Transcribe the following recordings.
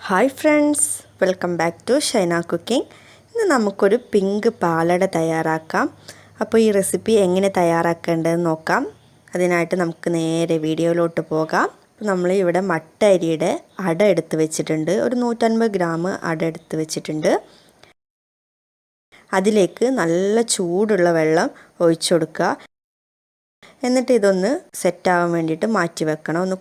Hi friends, welcome back to Shaina cooking. ഇന്ന് നമുക്കൊരു pink പാലട തയ്യാറാക്കാം. അപ്പോൾ ഈ റെസിപ്പി എങ്ങനെ തയ്യാറാക്കേണ്ടതെന്ന് നോക്കാം. അതിനായിട്ട് നമുക്ക് നേരെ വീഡിയോയിലോട്ട് പോകാം. നമ്മൾ ഇവിടെ മട്ട അരിയുടെ അട എടുത്ത് വെച്ചിട്ടുണ്ട്. ഒരു 150 ഗ്രാം അട എടുത്ത് വെച്ചിട്ടുണ്ട്. അതിലേക്ക് നല്ല ചൂടുള്ള വെള്ളം ഒഴിച്ചു കൊടുക്കുക. എന്നിട്ട് ഇതൊന്ന് സെറ്റ് ആവാൻ വേണ്ടിയിട്ട് മാറ്റി വെക്കണം. ഒന്ന്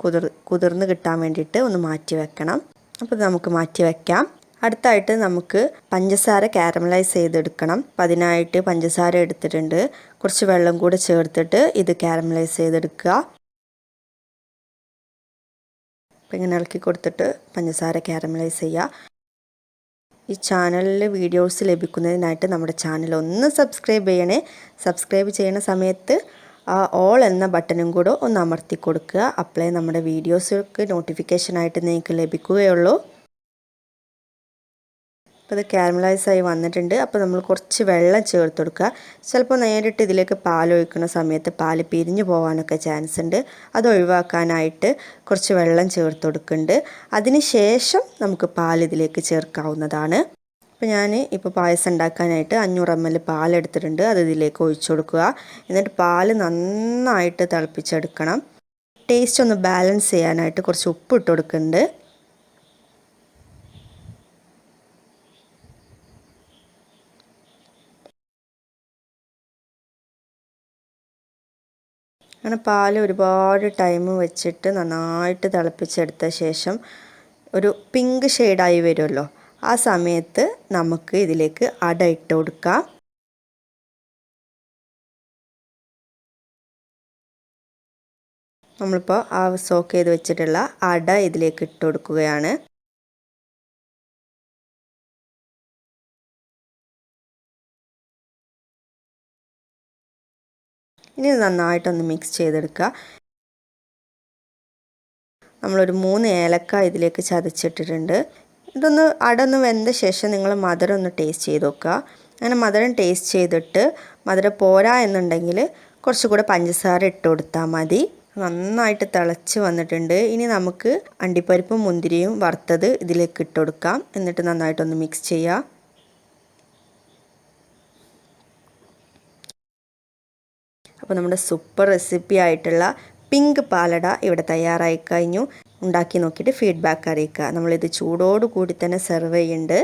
കുതിർന്ന് കിട്ടാൻ വേണ്ടിയിട്ട് ഒന്ന് മാറ്റി വെക്കണം. അപ്പോൾ നമുക്ക് മാറ്റി വയ്ക്കാം. അടുത്തായിട്ട് നമുക്ക് പഞ്ചസാര കാരമലൈസ് ചെയ്തെടുക്കണം. അപ്പോൾ അതിനായിട്ട് പഞ്ചസാര എടുത്തിട്ടുണ്ട്. കുറച്ച് വെള്ളം കൂടെ ചേർത്തിട്ട് ഇത് കാരമലൈസ് ചെയ്തെടുക്കുക. അപ്പോൾ ഇങ്ങനെ ഇളക്കി കൊടുത്തിട്ട് പഞ്ചസാര കാരമലൈസ് ചെയ്യുക. ഈ ചാനലിൽ വീഡിയോസ് ലഭിക്കുന്നതിനായിട്ട് നമ്മുടെ ചാനൽ ഒന്ന് സബ്സ്ക്രൈബ് ചെയ്യണേ. സബ്സ്ക്രൈബ് ചെയ്യുന്ന സമയത്ത് ആ ഓൾ എന്ന ബട്ടണും കൂടെ ഒന്ന് അമർത്തി കൊടുക്കുക. അപ്പോഴേ നമ്മുടെ വീഡിയോസൊക്കെ നോട്ടിഫിക്കേഷനായിട്ട് നിങ്ങൾക്ക് ലഭിക്കുകയുള്ളൂ. അപ്പോൾ ഇത് കാരമലൈസായി വന്നിട്ടുണ്ട്. അപ്പോൾ നമ്മൾ കുറച്ച് വെള്ളം ചേർത്ത് കൊടുക്കുക. ചിലപ്പോൾ നേരിട്ട് ഇതിലേക്ക് പാൽ ഒഴിക്കുന്ന സമയത്ത് പാൽ പിരിഞ്ഞു പോകാനൊക്കെ ചാൻസ് ഉണ്ട്. അത് ഒഴിവാക്കാനായിട്ട് കുറച്ച് വെള്ളം ചേർത്ത് കൊടുക്കുന്നുണ്ട്. അതിന് ശേഷം നമുക്ക് പാൽ ഇതിലേക്ക് ചേർക്കാവുന്നതാണ്. അപ്പോൾ ഞാൻ ഇപ്പോൾ പായസം ഉണ്ടാക്കാനായിട്ട് 500 ml പാലെടുത്തിട്ടുണ്ട്. അത് ഇതിലേക്ക് ഒഴിച്ചു കൊടുക്കുക. എന്നിട്ട് പാൽ നന്നായിട്ട് തിളപ്പിച്ചെടുക്കണം. ടേസ്റ്റ് ഒന്ന് ബാലൻസ് ചെയ്യാനായിട്ട് കുറച്ച് ഉപ്പ് ഇട്ട് കൊടുക്കുന്നുണ്ട്. അങ്ങനെ പാൽ ഒരുപാട് ടൈം വെച്ചിട്ട് നന്നായിട്ട് തിളപ്പിച്ചെടുത്ത ശേഷം ഒരു പിങ്ക് ഷെയ്ഡായി വരുമല്ലോ, ആ സമയത്ത് നമുക്ക് ഇതിലേക്ക് അട ഇട്ട് കൊടുക്കാം. നമ്മളിപ്പോൾ ആ സോക്ക് ചെയ്ത് വെച്ചിട്ടുള്ള അട ഇതിലേക്ക് ഇട്ട് കൊടുക്കുകയാണ്. ഇനി നന്നായിട്ടൊന്ന് മിക്സ് ചെയ്തെടുക്കുക. നമ്മളൊരു 3 ഏലക്ക ഇതിലേക്ക് ചതച്ചിട്ടിട്ടുണ്ട്. ഇതൊന്ന് അടന്ന് വെന്ത ശേഷം നിങ്ങൾ മധുരം ഒന്ന് ടേസ്റ്റ് ചെയ്ത് നോക്കുക. അങ്ങനെ മധുരം ടേസ്റ്റ് ചെയ്തിട്ട് മധുരം പോരാ എന്നുണ്ടെങ്കിൽ കുറച്ചുകൂടെ പഞ്ചസാര ഇട്ട് കൊടുത്താൽ മതി. നന്നായിട്ട് തിളച്ച് വന്നിട്ടുണ്ട്. ഇനി നമുക്ക് അണ്ടിപ്പരിപ്പും മുന്തിരിയും വറുത്തത് ഇതിലേക്ക് ഇട്ട് കൊടുക്കാം. എന്നിട്ട് നന്നായിട്ടൊന്ന് മിക്സ് ചെയ്യുക. അപ്പോൾ നമ്മുടെ സൂപ്പർ റെസിപ്പി ആയിട്ടുള്ള പിങ്ക് പാലട ഇവിടെ തയ്യാറായി കഴിഞ്ഞു. ഉണ്ടാക്കി നോക്കിയിട്ട് ഫീഡ്ബാക്ക് അറിയിക്കുക. നമ്മളിത് ചൂടോട് കൂടി തന്നെ സെർവ് ചെയ്യുന്നുണ്ട്.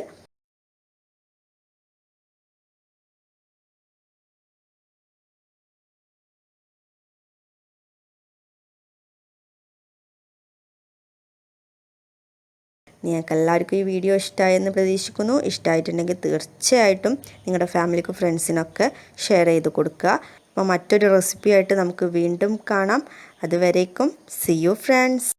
നിങ്ങൾക്ക് എല്ലാവർക്കും ഈ വീഡിയോ ഇഷ്ടമായെന്ന് പ്രതീക്ഷിക്കുന്നു. ഇഷ്ടമായിട്ടുണ്ടെങ്കിൽ തീർച്ചയായിട്ടും നിങ്ങളുടെ ഫാമിലിക്കും ഫ്രണ്ട്സിനൊക്കെ ഷെയർ ചെയ്ത് കൊടുക്കുക. അപ്പോൾ മറ്റൊരു റെസിപ്പിയായിട്ട് നമുക്ക് വീണ്ടും കാണാം. അതുവരേക്കും സീ യു ഫ്രണ്ട്സ്.